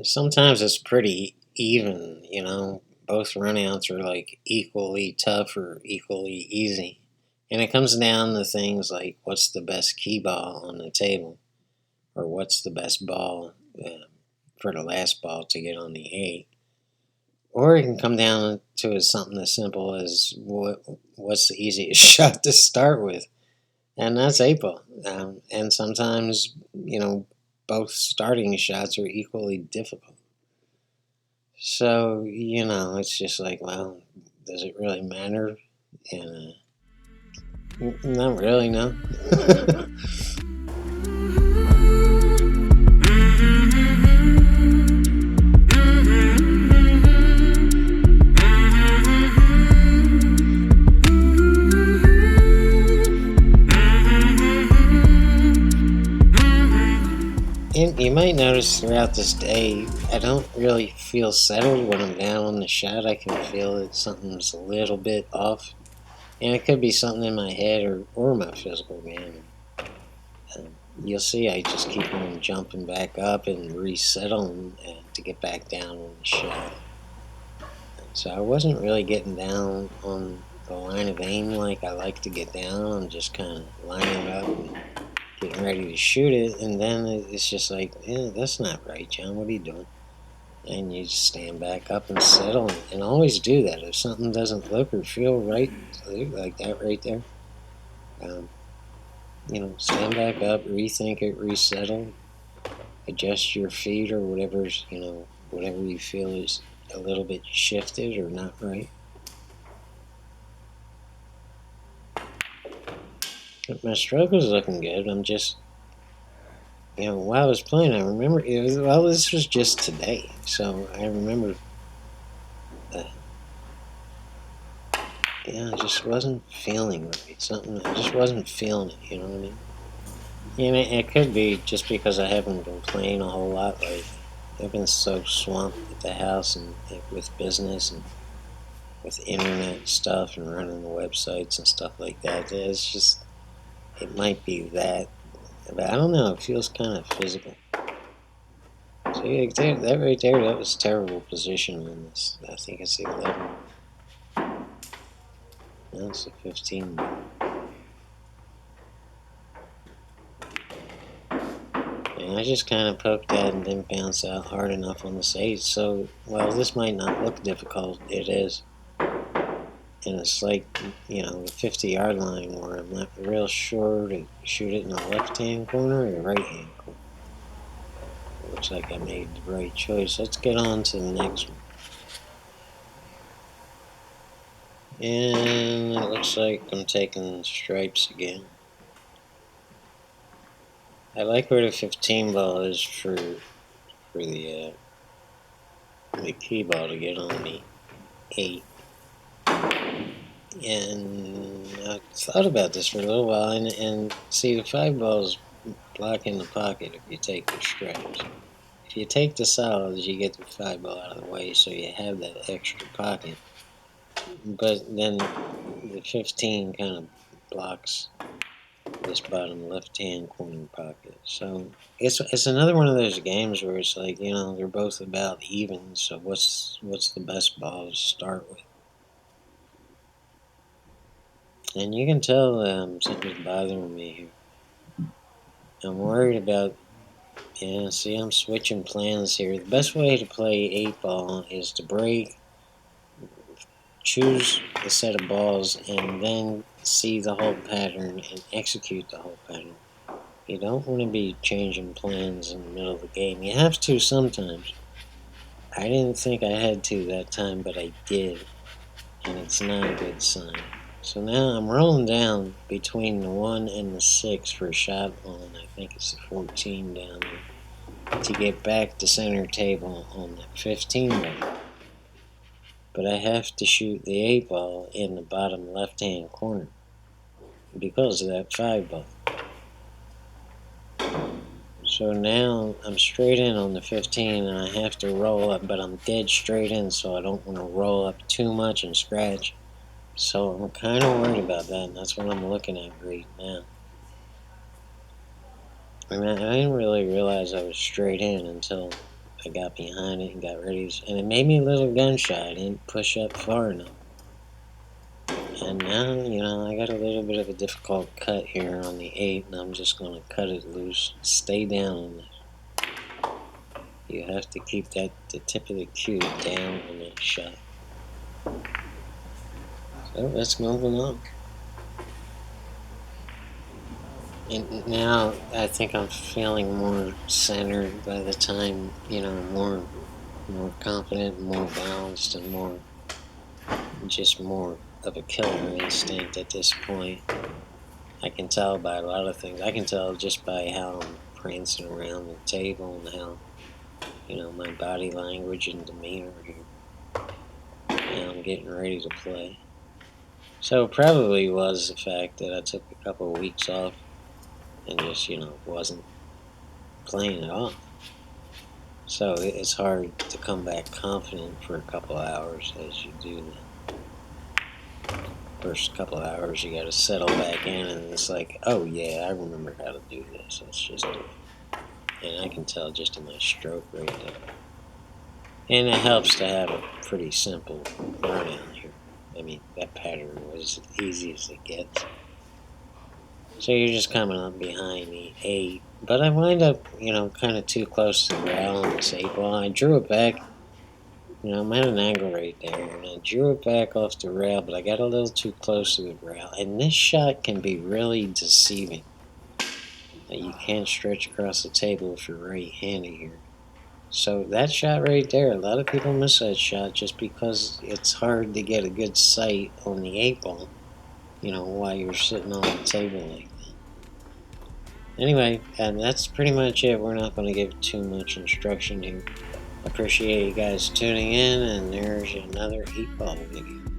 Sometimes it's pretty even, you know. Both runouts are like equally tough or equally easy. And it comes down to things like what's the best key ball on the table, or what's the best ball for the last ball to get on the eight. Or it can come down to something as simple as what's the easiest shot to start with, and that's eight ball. And sometimes, both starting shots are equally difficult. So, it's just like, well, does it really matter? And not really, no. And you might notice throughout this day, I don't really feel settled when I'm down on the shot. I can feel that something's a little bit off. And it could be something in my head or my physical game. Um, you'll see I just keep on jumping back up and resettling to get back down on the shot. So I wasn't really getting down on the line of aim like I like to get down. I'm just kind of lining up and getting ready to shoot it. And then it's just like, that's not right, John. What are you doing? And you just stand back up and settle and always do that. If something doesn't look or feel right, like that right there, um, stand back up, rethink it, resettle, adjust your feet or whatever you feel is a little bit shifted or not right. But my stroke was looking good. I'm just, while I was playing, I remember, this was just today. So I remember, I just wasn't feeling right. Something, I just wasn't feeling it, you know what I mean? And it could be just because I haven't been playing a whole lot lately. I've been so swamped at the house and with business and with internet stuff and running the websites and stuff like that. It might be that. But I don't know, it feels kind of physical. See, that right there, that was terrible position on this. I think it's the 11. No, it's the 15. And I just kind of poked that and didn't bounce out hard enough on this 8. So, well, this might not look difficult. It is. And it's like, the 50-yard line where I'm not real sure to shoot it in the left-hand corner or the right-hand corner. It looks like I made the right choice. Let's get on to the next one. And it looks like I'm taking stripes again. I like where the 15 ball is for the key ball to get on the 8. And I thought about this for a little while, and see, the 5 ball's blocking the pocket if you take the stripes. If you take the solids, you get the 5 ball out of the way, so you have that extra pocket. But then the 15 kind of blocks this bottom left-hand corner pocket. So it's another one of those games where it's like, they're both about even. So what's the best ball to start with? And you can tell something's bothering me here. I'm worried about. Yeah, see, I'm switching plans here. The best way to play 8 ball is to break, choose a set of balls, and then see the whole pattern and execute the whole pattern. You don't want to be changing plans in the middle of the game. You have to sometimes. I didn't think I had to that time, but I did, and it's not a good sign. So now I'm rolling down between the 1 and the 6 for a shot on, I think it's the 14 down there, to get back to center table on the 15 ball. But I have to shoot the 8 ball in the bottom left-hand corner because of that 5 ball. So now I'm straight in on the 15 and I have to roll up, but I'm dead straight in, so I don't want to roll up too much and scratch. So I'm kind of worried about that, and that's what I'm looking at right now. I mean, I didn't really realize I was straight in until I got behind it and got ready, and it made me a little gun shy. I didn't push up far enough. And now, I got a little bit of a difficult cut here on the 8, and I'm just going to cut it loose. Stay down on this. You have to keep the tip of the cue down on that shot. So let's move on. And now I think I'm feeling more centered by the time, more confident, more balanced, and more of a killer instinct at this point. I can tell by a lot of things. I can tell just by how I'm prancing around the table and how, my body language and demeanor here. And I'm getting ready to play. So it probably was the fact that I took a couple of weeks off and just, wasn't playing at all. So it's hard to come back confident for a couple of hours as you do that. First couple of hours, you got to settle back in, and it's like, oh yeah, I remember how to do this. Let's just do it. And I can tell just in my stroke right there. And it helps to have a pretty simple rundown here. I mean, that pattern was as easy as it gets. So you're just coming up behind the 8. But I wind up, kind of too close to the rail on this 8 ball. I drew it back. I'm at an angle right there, and I drew it back off the rail, but I got a little too close to the rail. And this shot can be really deceiving. You can't stretch across the table if you're right-handed here. So that shot right there, a lot of people miss that shot just because it's hard to get a good sight on the 8 ball, while you're sitting on the table like that. Anyway, and that's pretty much it. We're not going to give too much instruction here. Appreciate you guys tuning in, and there's another 8 ball video.